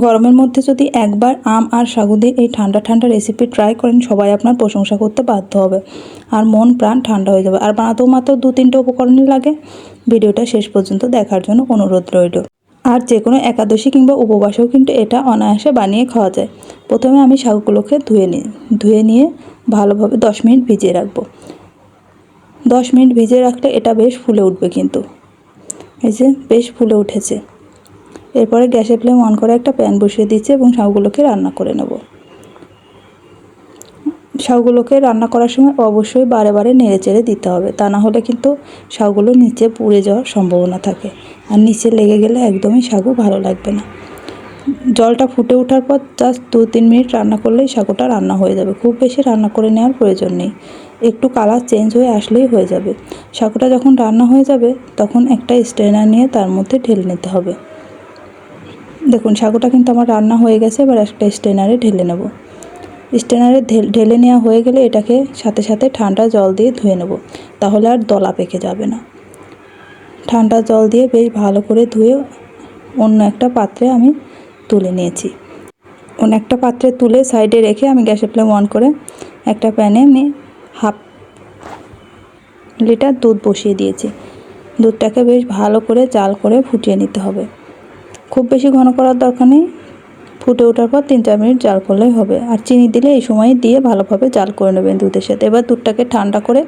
গরমের মধ্যে যদি একবার আম আর সাগু দিয়ে এই ঠান্ডা ঠান্ডা রেসিপি ট্রাই করেন, সবাই আপনার প্রশংসা করতে বাধ্য হবে আর মন প্রাণ ঠান্ডা হয়ে যাবে। আর বানাতেও মাত্র 2-3টে উপকরণই লাগে। ভিডিওটা শেষ পর্যন্ত দেখার জন্য অনুরোধ রইল। আর যে কোনো একাদশী কিংবা উপবাসেও কিন্তু এটা অনায়াসে বানিয়ে খাওয়া যায়। প্রথমে আমি সাগুগুলোকে ধুয়ে নিয়ে ভালোভাবে 10 মিনিট ভিজিয়ে রাখবো। 10 মিনিট ভিজিয়ে রাখলে এটা বেশ ফুলে উঠবে। কিন্তু এই যে বেশ ফুলে উঠেছে। এরপরে গ্যাসের ফ্লেম অন করে একটা প্যান বসিয়ে দিচ্ছি এবং সাগুগুলোকে রান্না করে নেব। সাগুগুলোকে রান্না করার সময় অবশ্যই বারে বারে নেড়েচেড়ে দিতে হবে, তা না হলে কিন্তু সাগুগুলো নিচে পুড়ে যাওয়ার সম্ভাবনা থাকে আর নিচে লেগে গেলে একদমই সাগু ভালো লাগবে না। জলটা ফুটে ওঠার পর জাস্ট 2-3 মিনিট রান্না করলেই সাগুটা রান্না হয়ে যাবে। খুব বেশি রান্না করে নেওয়ার প্রয়োজন নেই, একটু কালার চেঞ্জ হয়ে আসলেই হয়ে যাবে। সাগুটা যখন রান্না হয়ে যাবে তখন একটা স্ট্রেনার নিয়ে তার মধ্যে ঢেলে নিতে হবে। দেখুন সাগুটা কিন্তু আমার রান্না হয়ে গেছে। এবার একটা স্ট্রেনারে ঢেলে নেব। স্ট্রেনারে ঢেলে নেওয়া হয়ে গেলে এটাকে সাথে সাথে ঠান্ডা জল দিয়ে ধুয়ে নেব, তাহলে আর দলা পেকে যাবে না। ঠান্ডা জল দিয়ে বেশ ভালো করে ধুয়ে অন্য একটা পাত্রে আমি তুলে নিয়েছি। অন্য একটা পাত্রে তুলে সাইডে রেখে আমি গ্যাসের ফ্লেম অন করে একটা প্যানে আমি 1/2 লিটার দুধ বসিয়ে দিয়েছি। দুধটাকে বেশ ভালো করে জাল করে ফুটিয়ে নিতে হবে। খুব বেশি ঘন করার দরকার নেই, ফুটে ওঠার পর 3-4 মিনিট জাল করলেই হবে। আর চিনি দিলে এই সময় দিয়ে ভালোভাবে জাল করে নেবেন দুধের সাথে। এবার দুধটাকে ঠান্ডা করে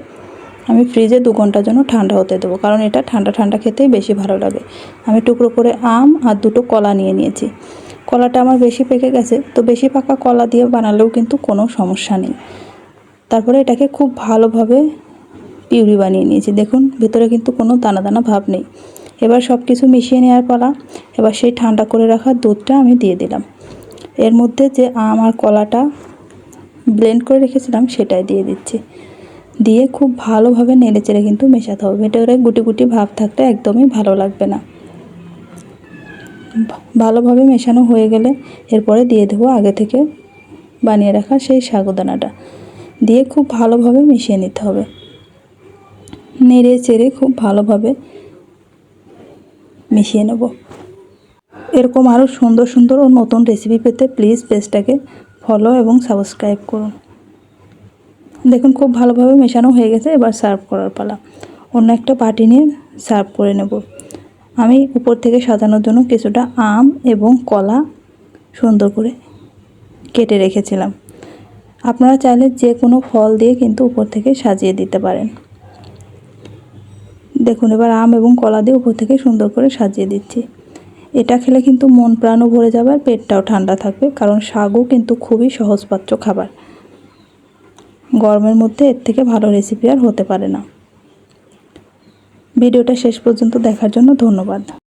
আমি ফ্রিজে 2 ঘন্টার জন্য ঠান্ডা হতে দেবো, কারণ এটা ঠান্ডা ঠান্ডা খেতেই বেশি ভালো লাগে। আমি টুকরো করে আম আর 2টো কলা নিয়ে নিয়েছি। কলাটা আমার বেশি পেকে গেছে, তো বেশি পাকা কলা দিয়ে বানালেও কিন্তু কোনো সমস্যা নেই। তারপরে এটাকে খুব ভালোভাবে পিউরি বানিয়ে নিয়েছি। দেখুন ভেতরে কিন্তু কোনো দানা দানা ভাব নেই। এবার সব কিছু মিশিয়ে নেওয়ার পালা। এবার সেই ঠান্ডা করে রাখা দুধটা আমি দিয়ে দিলাম। এর মধ্যে যে আম আর কলাটা ব্লেন্ড করে রেখেছিলাম সেটাই দিয়ে দিচ্ছি। দিয়ে খুব ভালোভাবে নেড়েচেড়ে কিন্তু মেশাতে হবে। ভেতরে গুটি গুটি ভাব থাকলে একদমই ভালো লাগবে না। ভালোভাবে মেশানো হয়ে গেলে এরপরে দিয়ে দেবো আগে থেকে বানিয়ে রাখা সেই সাগুদানাটা। দিয়ে খুব ভালোভাবে মিশিয়ে নিতে হবে। নেড়ে চেড়ে খুব ভালোভাবে মিশিয়ে নেব। এরকম আরও সুন্দর সুন্দর ও নতুন রেসিপি পেতে প্লিজ পেজটাকে ফলো এবং সাবস্ক্রাইব করুন। দেখুন খুব ভালোভাবে মেশানো হয়ে গেছে। এবার সার্ভ করার পালা। অন্য একটা বাটি নিয়ে সার্ভ করে নেব। আমি উপর থেকে সাজানোর জন্য কিছুটা আম এবং কলা সুন্দর করে কেটে রেখেছিলাম। আপনারা চাইলে যে কোনো ফল দিয়ে কিন্তু উপর থেকে সাজিয়ে দিতে পারেন। দেখুন এবার আম এবং কলা দিয়ে উপর থেকে সুন্দর করে সাজিয়ে দিচ্ছি। এটা খেলে কিন্তু মন প্রাণও ভরে যাবে আর পেটটাও ঠান্ডা থাকবে, কারণ সাগু কিন্তু খুবই সহজপাচ্য খাবার। গরমের মধ্যে এর থেকে ভালো রেসিপি আর হতে পারে না। ভিডিওটা শেষ পর্যন্ত দেখার জন্য ধন্যবাদ।